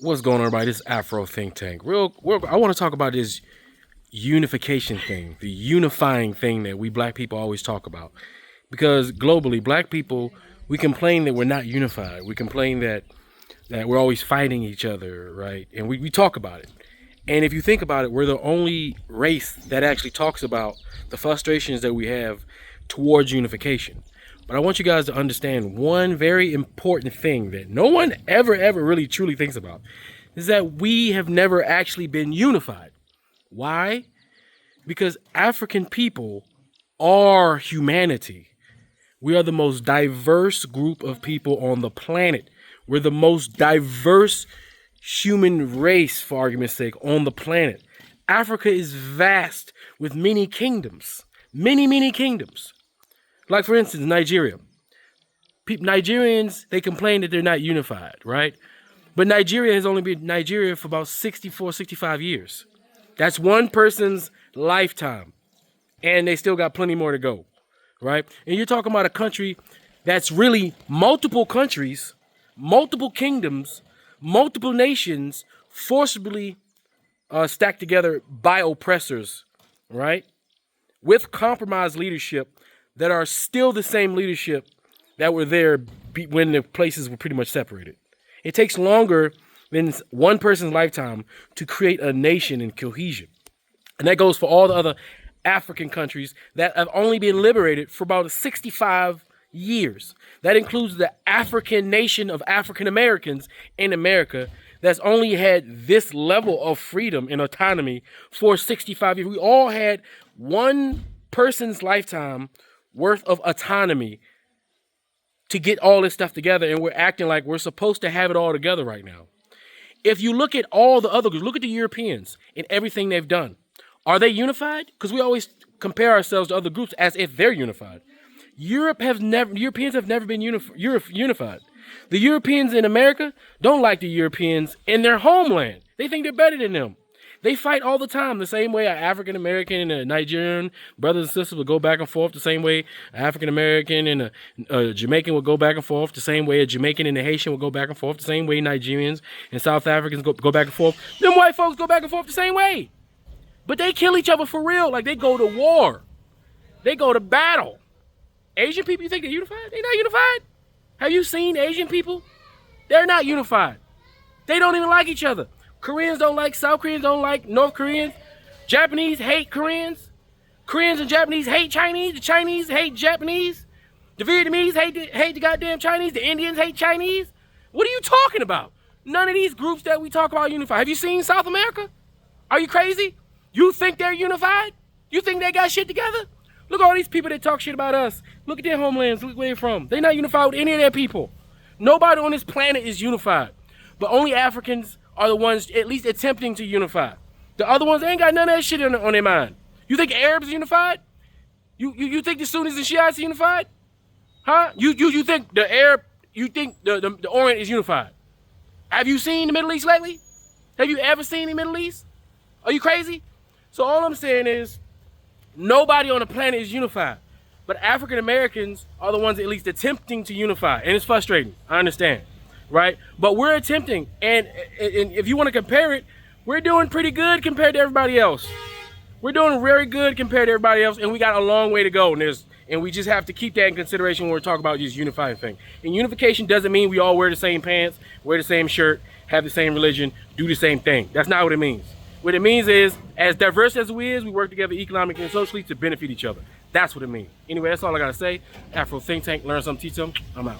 What's going on, everybody? This is Afro Think Tank. I want to talk about this unification thing, the unifying thing that we black people always talk about. Because globally, black people, we complain that we're not unified. We complain that we're always fighting each other, right? And we talk about it. And if you think about it, we're the only race that actually talks about the frustrations that we have towards unification. But I want you guys to understand one very important thing that no one ever really truly thinks about is that we have never actually been unified. Why? Because African people are humanity. We are the most diverse group of people on the planet. We're the most diverse human race, for argument's sake, on the planet. Africa is vast with many kingdoms, many kingdoms. Like, for instance, Nigeria. Nigerians, they complain that they're not unified, right? But Nigeria has only been Nigeria for about 64, 65 years. That's one person's lifetime. And they still got plenty more to go, right? And you're talking about a country that's really multiple countries, multiple kingdoms, multiple nations forcibly stacked together by oppressors, right? With compromised leadership that are still the same leadership that were there when the places were pretty much separated. It takes longer than one person's lifetime to create a nation in cohesion. And that goes for all the other African countries that have only been liberated for about 65 years. That includes the African nation of African Americans in America that's only had this level of freedom and autonomy for 65 years. We all had one person's lifetime worth of autonomy to get all this stuff together, and we're acting like we're supposed to have it all together right now. If you look at all the other groups, look at the Europeans and everything they've done. Are they unified? Because we always compare ourselves to other groups as if they're unified. Europeans have never been unified. The Europeans in America don't like the Europeans in their homeland. They think they're better than them. They fight all the time the same way an African American and a Nigerian brothers and sisters would go back and forth, the same way an African American and a Jamaican would go back and forth, the same way a Jamaican and a Haitian would go back and forth, the same way Nigerians and South Africans go back and forth. Them white folks go back and forth the same way. But they kill each other for real. Like, they go to war. They go to battle. Asian people, you think they're unified? They're not unified. Have you seen Asian people? They're not unified. They don't even like each other. Koreans don't like South Koreans, don't like North Koreans. Japanese hate Koreans. Koreans and Japanese hate Chinese. The Chinese hate Japanese. The Vietnamese hate the goddamn Chinese. The Indians hate Chinese. What are you talking about? None of these groups that we talk about unified. Have you seen South America? Are you crazy? You think they're unified? You think they got shit together? Look at all these people that talk shit about us. Look at their homelands. Look where they're from. They're not unified with any of their people. Nobody on this planet is unified. But only Africans are the ones at least attempting to unify. The other ones, they ain't got none of that shit on their mind. You think Arabs are unified? You think the Sunnis and Shiites are unified? Huh? You think the Arab, you think the Orient is unified? Have you seen the Middle East lately? Have you ever seen the Middle East? Are you crazy? So all I'm saying is, nobody on the planet is unified. But African Americans are the ones at least attempting to unify. And it's frustrating. I understand. Right? But we're attempting. And if you want to compare it, we're doing pretty good compared to everybody else. We're doing very good compared to everybody else. And we got a long way to go. And we just have to keep that in consideration when we're talking about this unifying thing. And unification doesn't mean we all wear the same pants, wear the same shirt, have the same religion, do the same thing. That's not what it means. What it means is, as diverse as we is, we work together economically and socially to benefit each other. That's what it means. Anyway, that's all I got to say. Afro Think Tank, learn something, teach them. I'm out.